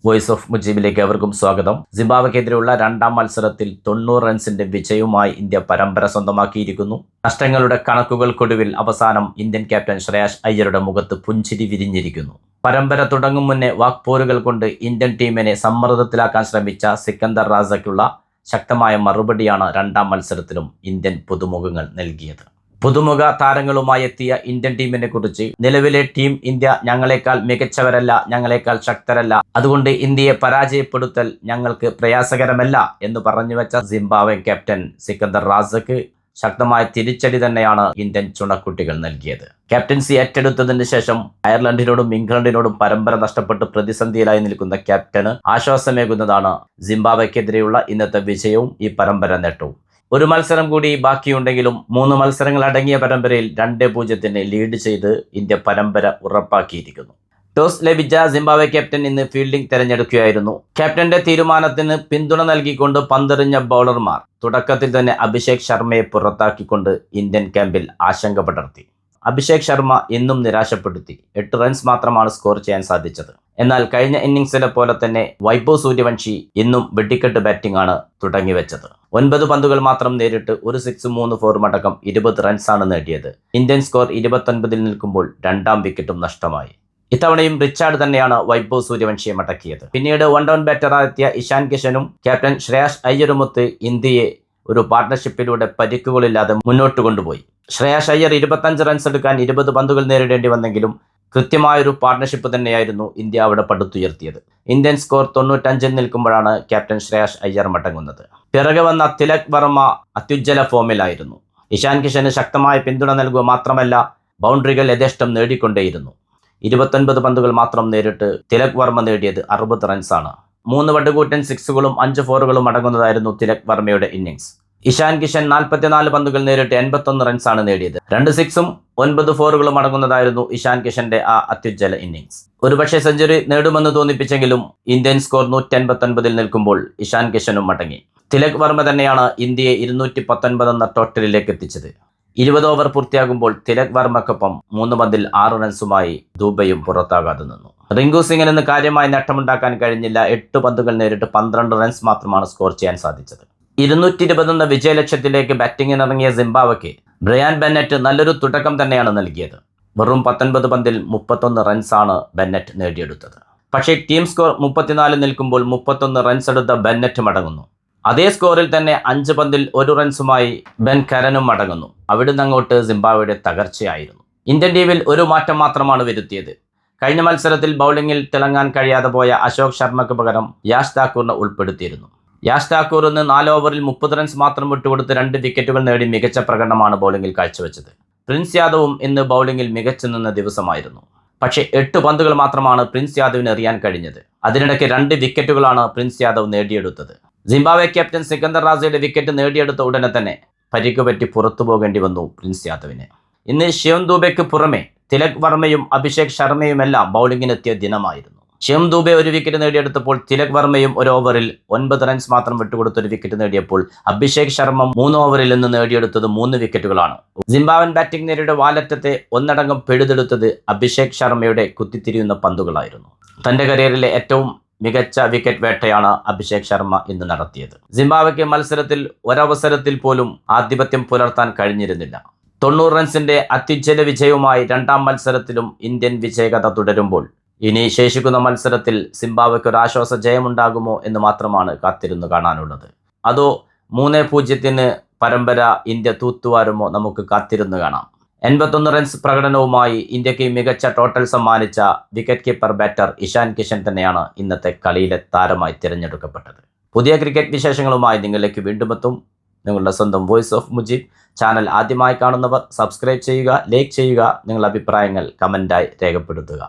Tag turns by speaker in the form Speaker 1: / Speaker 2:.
Speaker 1: Voice of മുജീബിലേക്ക് അവർക്കും സ്വാഗതം. സിംബാബ്വെക്കെതിരെയുള്ള രണ്ടാം മത്സരത്തിൽ 90 റൺസിന്റെ വിജയവുമായി ഇന്ത്യ പരമ്പര സ്വന്തമാക്കിയിരിക്കുന്നു. നഷ്ടങ്ങളുടെ കണക്കുകൾക്കൊടുവിൽ അവസാനം ഇന്ത്യൻ ക്യാപ്റ്റൻ ശ്രേയാസ് അയ്യരുടെ മുഖത്ത് പുഞ്ചിരി വിരിഞ്ഞിരിക്കുന്നു. പരമ്പര തുടങ്ങും മുന്നേ വാക്പോരുകൾ കൊണ്ട് ഇന്ത്യൻ ടീമിനെ സമ്മർദ്ദത്തിലാക്കാൻ ശ്രമിച്ച സിക്കന്ദർ റാസയ്ക്കുള്ള ശക്തമായ മറുപടിയാണ് രണ്ടാം മത്സരത്തിലും ഇന്ത്യൻ പുതുമുഖങ്ങൾ നൽകിയത്. പുതുമുഖ താരങ്ങളുമായി എത്തിയ ഇന്ത്യൻ ടീമിനെ കുറിച്ച് നിലവിലെ ടീം ഇന്ത്യ ഞങ്ങളെക്കാൾ മികച്ചവരല്ല, ഞങ്ങളെക്കാൾ ശക്തരല്ല, അതുകൊണ്ട് ഇന്ത്യയെ പരാജയപ്പെടുത്തൽ ഞങ്ങൾക്ക് പ്രയാസകരമല്ല എന്ന് പറഞ്ഞുവെച്ച സിംബാബ്വെ ക്യാപ്റ്റൻ സിക്കന്ദർ റാസയ്ക്ക് ശക്തമായ തിരിച്ചടി തന്നെയാണ് ഇന്ത്യൻ ചുണക്കുട്ടികൾ നൽകിയത്. ക്യാപ്റ്റൻസി ഏറ്റെടുത്തതിന് ശേഷം അയർലൻഡിനോടും ഇംഗ്ലണ്ടിനോടും പരമ്പര നഷ്ടപ്പെട്ട് പ്രതിസന്ധിയിലായി നിൽക്കുന്ന ക്യാപ്റ്റന് ആശ്വാസമേകുന്നതാണ് സിംബാബ്വെക്കെതിരെയുള്ള ഇന്നത്തെ വിജയവും ഈ പരമ്പര നേട്ടവും. ഒരു മത്സരം കൂടി ബാക്കിയുണ്ടെങ്കിലും 3 മത്സരങ്ങൾ അടങ്ങിയ പരമ്പരയിൽ 2-0 ലീഡ് ചെയ്ത് ഇന്ത്യ പരമ്പര ഉറപ്പാക്കിയിരിക്കുന്നു. ടോസ് ലഭിച്ച സിംബാബ്വെ ക്യാപ്റ്റൻ ഇന്ന് ഫീൽഡിംഗ് തെരഞ്ഞെടുക്കുകയായിരുന്നു. ക്യാപ്റ്റന്റെ തീരുമാനത്തിന് പിന്തുണ നൽകിക്കൊണ്ട് പന്തെറിഞ്ഞ ബൗളർമാർ തുടക്കത്തിൽ തന്നെ അഭിഷേക് ശർമ്മയെ പുറത്താക്കിക്കൊണ്ട് ഇന്ത്യൻ ക്യാമ്പിൽ ആശങ്ക പടർത്തി. അഭിഷേക് ശർമ്മ ഇന്നും നിരാശപ്പെടുത്തി. 8 റൺസ് മാത്രമാണ് സ്കോർ ചെയ്യാൻ സാധിച്ചത്. എന്നാൽ കഴിഞ്ഞ ഇന്നിംഗ്സിലെ പോലെ തന്നെ വൈഭവ് സൂര്യവംശി ഇന്നും വെടിക്കെട്ട് ബാറ്റിംഗ് ആണ് തുടങ്ങിവെച്ചത്. 9 പന്തുകൾ മാത്രം നേരിട്ട് 1 6 3 4 അടക്കം 20 റൺസാണ് നേടിയത്. ഇന്ത്യൻ സ്കോർ 29 നിൽക്കുമ്പോൾ 2ാം വിക്കറ്റും നഷ്ടമായി. ഇത്തവണയും റിച്ചാർഡ് തന്നെയാണ് വൈഭവ് സൂര്യവംശിയെ മടക്കിയത്. പിന്നീട് 1 ഡൗൺ ബാറ്ററായെത്തിയ ഇഷാൻ കിഷനും ക്യാപ്റ്റൻ ശ്രേയാസ് അയ്യരുമൊത്ത് ഇന്ത്യയെ ഒരു പാർട്ട്ണർഷിപ്പിലൂടെ പരിക്കുകളില്ലാതെ മുന്നോട്ട് കൊണ്ടുപോയി. ശ്രേയാസ് അയ്യർ 25 റൺസ് എടുക്കാൻ 20 പന്തുകൾ നേരിടേണ്ടി വന്നെങ്കിലും കൃത്യമായൊരു പാർട്ട്ണർഷിപ്പ് തന്നെയായിരുന്നു ഇന്ത്യ അവിടെ പടുത്തുയർത്തിയത്. ഇന്ത്യൻ സ്കോർ 95 നിൽക്കുമ്പോഴാണ് ക്യാപ്റ്റൻ ശ്രേയാസ് അയ്യർ മടങ്ങുന്നത്. പിറകെ വന്ന തിലക് വർമ്മ അത്യുജ്വല ഫോമിലായിരുന്നു. ഇഷാൻ കിഷന് ശക്തമായ പിന്തുണ നൽകുക മാത്രമല്ല, ബൗണ്ടറികൾ യഥേഷ്ടം നേടിക്കൊണ്ടേയിരുന്നു. 29 പന്തുകൾ മാത്രം നേരിട്ട് തിലക് വർമ്മ നേടിയത് 60 റൺസാണ്. 3 വട്ടുകൂറ്റൻ 6കളും 5 4കളും അടങ്ങുന്നതായിരുന്നു തിലക് വർമ്മയുടെ ഇന്നിംഗ്സ്. ഇഷാൻ കിഷൻ 44 പന്തുകൾ നേരിട്ട് 81 റൺസാണ് നേടിയത്. 2 6ഉം 9 4കളും അടങ്ങുന്നതായിരുന്നു ഇഷാൻ കിഷന്റെ ആ അത്യുജ്വല ഇന്നിംഗ്സ്. ഒരുപക്ഷെ സെഞ്ചുറി നേടുമെന്ന് തോന്നിപ്പിച്ചെങ്കിലും ഇന്ത്യൻ സ്കോർ 189 നിൽക്കുമ്പോൾ ഇഷാൻ കിഷനും മടങ്ങി. തിലക് വർമ്മ തന്നെയാണ് ഇന്ത്യയെ 219 എന്ന ടോട്ടലിലേക്ക് എത്തിച്ചത്. 20 ഓവർ പൂർത്തിയാകുമ്പോൾ തിലക് വർമ്മക്കൊപ്പം 3 പന്തിൽ 6 റൺസുമായി ദുബൈയും പുറത്താകാതെ നിന്നു. റിങ്കു സിംഗിന് കാര്യമായ നേട്ടമുണ്ടാക്കാൻ കഴിഞ്ഞില്ല. 8 പന്തുകൾ നേരിട്ട് 12 റൺസ് മാത്രമാണ് സ്കോർ ചെയ്യാൻ സാധിച്ചത്. 220 എന്ന വിജയലക്ഷ്യത്തിലേക്ക് ബാറ്റിംഗിനിറങ്ങിയ സിംബാബ്വെക്ക് ബ്രയാൻ ബെന്നറ്റ് നല്ലൊരു തുടക്കം തന്നെയാണ് നൽകിയത്. വെറും 19 പന്തിൽ 31 റൺസാണ് ബെന്നറ്റ് നേടിയെടുത്തത്. പക്ഷേ ടീം സ്കോർ 34 നിൽക്കുമ്പോൾ 31 റൺസ് എടുത്ത ബെന്നറ്റ് മടങ്ങുന്നു. അതേ സ്കോറിൽ തന്നെ 5 പന്തിൽ 1 റൺസുമായി ബെൻ കരനും മടങ്ങുന്നു. അവിടുന്ന് അങ്ങോട്ട് സിംബാബ്വെയുടെ തകർച്ചയായിരുന്നു. ഇന്ത്യൻ ടീമിൽ ഒരു മാറ്റം മാത്രമാണ് വരുത്തിയത്. കഴിഞ്ഞ മത്സരത്തിൽ ബൗളിംഗിൽ തിളങ്ങാൻ കഴിയാതെ പോയ അശോക് ശർമ്മയ്ക്ക് പകരം യാഷ് താക്കൂറിനെ ഉൾപ്പെടുത്തിയിരുന്നു. യാഷ് താക്കൂർ ഇന്ന് 4 ഓവറിൽ 30 റൺസ് മാത്രം വിട്ടുകൊടുത്ത് 2 വിക്കറ്റുകൾ നേടി മികച്ച പ്രകടനമാണ് ബൗളിംഗിൽ കാഴ്ചവെച്ചത്. പ്രിൻസ് യാദവും ഇന്ന് ബൗളിംഗിൽ മികച്ചു നിന്ന ദിവസമായിരുന്നു. പക്ഷേ 8 പന്തുകൾ മാത്രമാണ് പ്രിൻസ് യാദവിന് എറിയാൻ കഴിഞ്ഞത്. അതിനിടയ്ക്ക് 2 വിക്കറ്റുകളാണ് പ്രിൻസ് യാദവ് നേടിയെടുത്തത്. സിംബാബ്വെ ക്യാപ്റ്റൻ സിക്കന്ദർ റാസയുടെ വിക്കറ്റ് നേടിയെടുത്ത ഉടനെ തന്നെ പരിക്കുപറ്റി പുറത്തു പോകേണ്ടി വന്നു പ്രിൻസ് യാദവിന്. ഇന്ന് ശിവം ദുബെക്ക് പുറമെ തിലക് വർമ്മയും അഭിഷേക് ശർമ്മയുമെല്ലാം ബൗളിംഗിനെത്തിയ ദിനമായിരുന്നു. ശിവം ദുബെ 1 വിക്കറ്റ് നേടിയെടുത്തപ്പോൾ തിലക് വർമ്മയും 1 ഓവറിൽ 9 റൺസ് മാത്രം വിട്ടുകൊടുത്ത് 1 വിക്കറ്റ് നേടിയപ്പോൾ അഭിഷേക് ശർമ്മ 3 ഓവറിൽ നിന്ന് നേടിയെടുത്തത് 3 വിക്കറ്റുകളാണ്. സിംബാബ്വൻ ബാറ്റിംഗ് നിരയുടെ വാലറ്റത്തെ ഒന്നടങ്കം പിഴുതെടുത്തത് അഭിഷേക് ശർമ്മയുടെ കുത്തിത്തിരിയുന്ന പന്തുകളായിരുന്നു. തന്റെ കരിയറിലെ ഏറ്റവും മികച്ച വിക്കറ്റ് വേട്ടയാണ് അഭിഷേക് ശർമ്മ ഇന്ന് നടത്തിയത്. സിംബാബ്വെക്ക് മത്സരത്തിൽ ഒരവസരത്തിൽ പോലും ആധിപത്യം പുലർത്താൻ കഴിഞ്ഞിരുന്നില്ല. 90 റൺസിന്റെ അത്യുജ്വല വിജയവുമായി 2ാം മത്സരത്തിലും ഇന്ത്യൻ വിജയകഥ തുടരുമ്പോൾ ഇനി ശേഷിക്കുന്ന മത്സരത്തിൽ സിംബാബ്വെക്ക് ഒരു ആശ്വാസ ജയമുണ്ടാകുമോ എന്ന് മാത്രമാണ് കാത്തിരുന്ന് കാണാനുള്ളത്. അതോ 3-0 പരമ്പര ഇന്ത്യ തൂത്തുവാരുമോ? നമുക്ക് കാത്തിരുന്ന് കാണാം. 81 റൺസ് പ്രകടനവുമായി ഇന്ത്യക്ക് മികച്ച ടോട്ടൽ സമ്മാനിച്ച wicket keeper batter Ishan Kishan തന്നെയാണ് ഇന്നത്തെ കളിയിലെ താരമായി തിരഞ്ഞെടുക്കപ്പെട്ടത്. പുതിയ ക്രിക്കറ്റ് വിശേഷങ്ങളുമായി നിങ്ങളിലേക്ക് വീണ്ടും എത്തും. നിങ്ങളുടെ സ്വന്തം വോയിസ് ഓഫ് മുജീബ്. ചാനൽ ആദ്യമായി കാണുന്നവർ സബ്സ്ക്രൈബ് ചെയ്യുക, ലൈക്ക് ചെയ്യുക, നിങ്ങളുടെ അഭിപ്രായങ്ങൾ കമൻ്റായി രേഖപ്പെടുത്തുക.